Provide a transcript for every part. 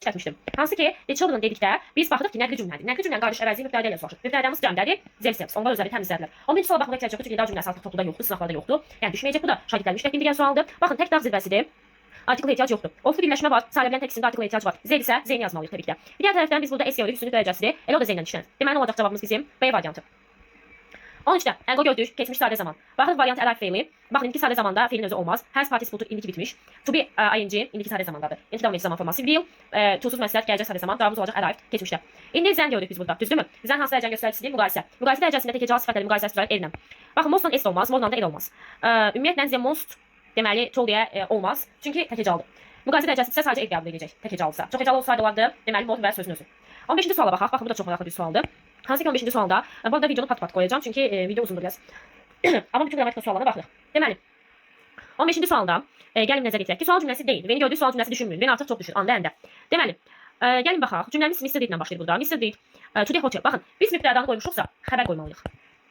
çəkmişdim. Hansı ki, the children dedikdə biz baxırıq ki, nəqli cümlədir. Nəqli cümlənin qardaş əvəzi mübtədə ilə soruşur. Mübtədəmiz cəmdədir, themselves. Onlar özləri təmizlədilər. 11-ci suala baxmaq ehtiyac yoxdur çünki daha cümləsi artıq topluda yoxdur, sınaqlarda yoxdur. Yəni düşməyəcək, bu da şagirdlərin müştəq bildiyi sualdır. Baxın, tək dağ zirvəsidir. Artikla ehtiyac yoxdur. Oflu birləşmə var, salə bilən təkisində artikla ehtiyac var. Z isə Z-ni yazmalıyıq təbii ki. Bir diğer tərəfdən biz burada S yoruq, üstünlük dərəcəsidir. Elə o da Z-lə işlənir. Deməli nə olacaq cavabımız bizim B variantı. 13'də əlqə gördük, keçmiş sadə zaman. Baxın variant əl feili. Baxın indiki sadə zamanda feilin özü olmaz. Has participle indiki bitmiş. To be ing indiki sadə zamandadır. İndiki davam edici zaman forması değil. To'siz məsləhət gələcək sadə zaman. Davamız olacaq arrived keçmişdə. İndi zən gördük biz burada. Düzdürmü? Zən hansı dərəcənin göstəricisidir? Müqayisə. Müqayisə dərəcəsində təkcə sifətləri müqayisəsi düzəlir ellə. Baxın mostla S olmaz, morla da L olmaz. Ümumiyyətlə the most deməli çoğ deyə olmaz. Çünki təkəcaldır. Müqayisə dərəcəsi isə sadəcə ev qəbul edəcək. Təkəcalsa. Çox hecalı olsaydı olardı. Deməli mod və sözün özü. 15-ci suala baxaq. Baxın bu da çox maraqlı bir sualdır. Hansı ki 15-ci sualda, bu arada videonu pat-pat koyacağım çünkü video uzundur biraz. Ama bütün qrammatika suallarına baxırıq. Deməli, 15-ci sualda gəlin nəzər yetirək ki, sual cümləsi deyil. Beni gördüyü sual cümləsi düşünməyin. Beni artıq çox düşür, anda əndə. Deməli, gəlin baxaq. Cümləmiz Mr. Deed ilə başlayır burada. Mr. Deed to the hotel. Baxın, biz mübtədanı qoymuşuqsa xəbər qoymalıyıq.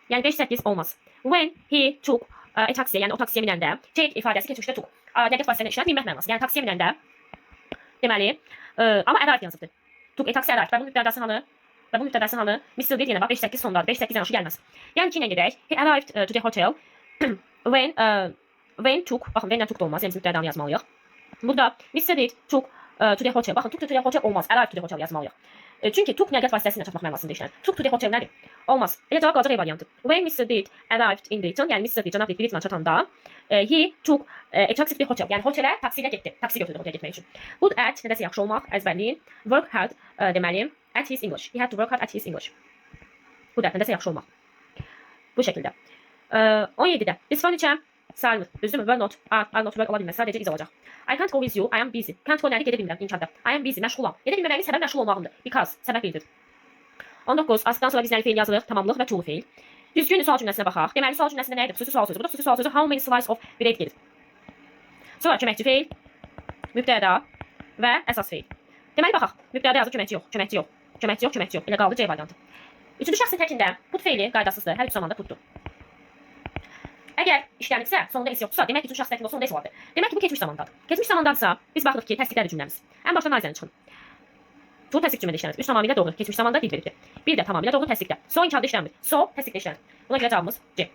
Yəni 5-8 olmaz. When he took a taxi, yəni o taksiyə minəndə, take ifadəsi keçmişdə took. Dəqiq vasitələ işlət, minmək mənası. Yəni taksiyə minəndə, deməli, amma arrived yazıbdır. Took a taxi arrived. Və bunun mübtədası hanı? Və bu mübtədəsi hanı? Mr. Deed yenə bax 5-8 sondadır. 5-8 yanaşı gəlməz. Yəni ki, ilə gedək. He arrived to the hotel when took, baxın, when took da olmaz. Yəni mübtədanı yazmalıyıq. Burada Mr. Deed took to the hotel. Baxın, took to the hotel olmaz. Arrived to the hotel yazmalıyıq. Çünki took nəqliyyat vasitəsilə çatmaq mənasında işlənir. Took to the hotel nədir? Olmaz. Elə cavab qalacaq E variantı. When Mr. Deed arrived in Britain, yəni Mr. Deed cənab Deed Britain çatanda, he took a taxi to the hotel. Yəni hotelə taksi ilə getdi. Taksi götürdü hotelə getmək üçün. Good at nədəsə yaxşı olmaq, əzbərliyin. Work hard deməli at his English. He had to work hard at his English. Good at nədəsə yaxşı olmaq. Bu şəkildə. 17-də biz furniture sayılmır. Düzdürmü? Will not, are not work ola bilməz. Sadəcə iz olacaq. I can't go with you. I am busy. Can't go nədir? Gedə bilmirəm. İnkar da. I am busy. Məşğulam. Gedə bilməməyin səbəb məşğul olmağımdır. Because. Səbəb bildir. 19. Aslından sonra biz nəli feil yazırıq? Tamamlıq və to feil. Düzgün sual cümləsinə baxaq. Deməli sual cümləsində nə edir? Xüsusi sual sözü. Burada xüsusi sual sözü how many slices of bread gelir? Sonra köməkçi feil, mübtəda və əsas feil. Deməli baxaq. Mübtəda yazır, köməkçi yox, köməkçi yox. Köməkçi yox, köməkçi yox. Elə qaldı C variantı. Üçüncü şəxsin təkində put feili qaydasızdır. Hər üç zamanda putdur. Əgər işlənibsə, sonunda S yoxdursa, demək ki, üçüncü şəxs təkində sonunda S vardır. Demək ki, bu keçmiş zamandadır. Keçmiş zamandadırsa, biz baxırıq ki, təsdiqlədir cümləmiz. Ən başdan naizəni çıxın. Bu təsdiq cümlədə işlənir. 3 tamamilə doğru. Keçmiş zamanda dil veribdir. Bir də tamamilə doğru təsdiqdə. So inkarda işlənmir. So təsdiqdə işlənir. Buna görə cavabımız C.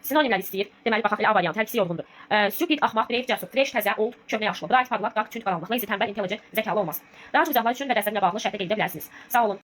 Sinonimlər istəyir. Deməli baxaq elə A variantı. Hər ikisi yorğundur. Stupid, axmaq, brave, cəsur, fresh, təzə, old, köhnə, yaşlı, bright, parlaq, dark, tünd, qaranlıq, lazy, tənbəl, intelligent, zəkalı olmaz. Daha çox izahlar üçün və dərslərimlə bağlı şərtlə qeyd edə bilərsiniz. Sağ olun.